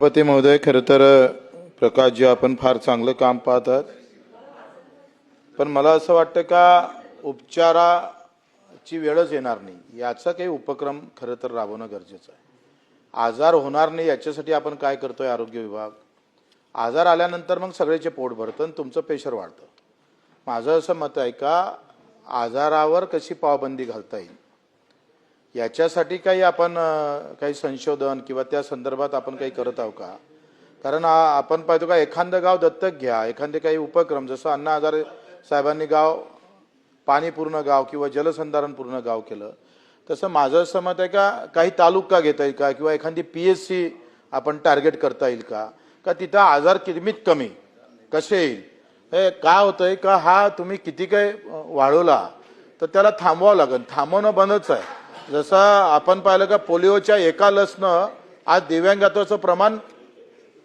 सभापती महोदय, खरं तर प्रकाशजी आपण फार चांगलं काम पाहतात, पण मला असं वाटतं का उपचाराची वेळच येणार नाही याचा काही उपक्रम खरं तर राबवणं गरजेचं आहे. आजार होणार नाही याच्यासाठी आपण काय करतोय आरोग्य विभाग? आजार आल्यानंतर मग सगळ्याचे पोट भरतं आणि तुमचं प्रेशर वाढतं. माझं असं मत आहे का आजारावर कशी पाबंदी घालता येईल याच्यासाठी काही आपण काही संशोधन किंवा त्या संदर्भात आपण काही करत आहोत का? कारण आपण पाहतो का एखादं गाव दत्तक घ्या, एखादे काही उपक्रम, जसं अण्णा हजारे साहेबांनी गाव पाणी पूर्ण गाव किंवा जलसंधारण पूर्ण गाव केलं, तसं माझं असं मत आहे का काही तालुका घेता येईल का किंवा एखादी PSC आपण टार्गेट करता येईल का तिथं आजार किरमित कमी कसे येईल. हे काय होतंय का हा तुम्ही किती काही वाढवला तर त्याला थांबवावं लागेल. थांबवणं बंदच आहे. जसं आपण पाहिलं का पोलिओच्या एका लसनं आज दिव्यांगत्वाचं प्रमाण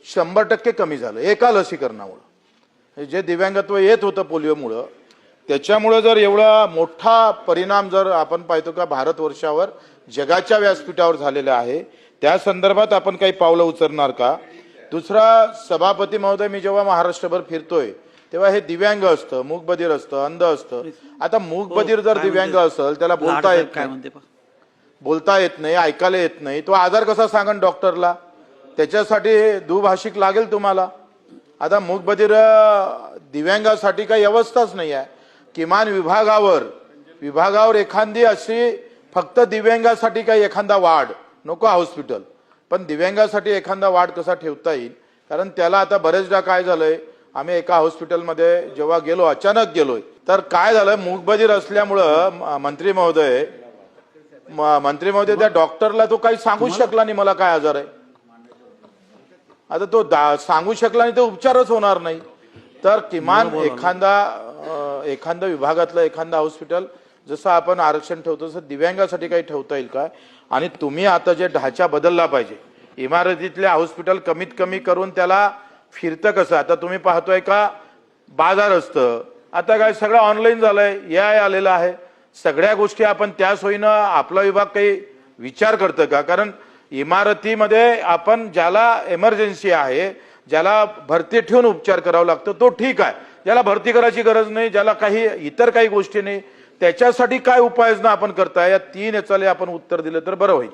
100% कमी झालं एका लसीकरणामुळे. जे दिव्यांगत्व येत होतं पोलिओमुळं, त्याच्यामुळे जर एवढा मोठा परिणाम जर आपण पाहतो का भारतवर्षावर जगाच्या व्यासपीठावर झालेला आहे, त्या संदर्भात आपण काही पावलं उचलणार का? दुसरा, सभापती महोदय, मी जेव्हा महाराष्ट्रभर फिरतोय तेव्हा हे दिव्यांग असतं, मूकबधीर असतं, अंध असतं. आता मूकबधीर जर दिव्यांग असेल त्याला बोलता येत नाही, ऐकायला येत नाही, तो आजार कसा सांगन डॉक्टरला? त्याच्यासाठी दुभाषिक लागेल तुम्हाला. आता मूकबधीर दिव्यांगासाठी काही व्यवस्थाच नाही आहे. किमान विभागावर एखादी अशी फक्त दिव्यांगासाठी काही एखादा वार्ड नको हॉस्पिटल, पण दिव्यांगासाठी एखादा वार्ड कसा ठेवता येईल? कारण त्याला आता बरेचदा काय झालंय, आम्ही एका हॉस्पिटलमध्ये जेव्हा गेलो, अचानक गेलोय, तर काय झालं, मूकबधीर असल्यामुळं मंत्री महोदय त्या डॉक्टरला तो काही सांगूच शकला नाही मला काय आजार आहे. आता तो सांगू शकला नाही तर उपचारच होणार नाही. तर किमान एखादा विभागातलं एखादा हॉस्पिटल जसं आपण आरक्षण ठेवतो तसं दिव्यांगासाठी काही ठेवता येईल काय? आणि तुम्ही आता जे ढाचा बदलला पाहिजे, इमारतीतले हॉस्पिटल कमीत कमी करून त्याला फिरतं कसं? आता तुम्ही पाहतोय का बाजार असतं, आता काय सगळं ऑनलाईन झालंय, AI आलेलं आहे. सगळ्या गोष्टी आपण त्या सोयीनं आपला विभाग काही विचार करतं का? कारण इमारतीमध्ये आपण ज्याला इमर्जन्सी आहे, ज्याला भरती ठेवून उपचार करावा लागतो तो ठीक आहे, ज्याला भरती करायची गरज नाही, ज्याला काही इतर काही गोष्टी नाही, त्याच्यासाठी काय उपाययोजना आपण करताय? या 3 याच्याले आपण उत्तर दिलं तर बरं होईल.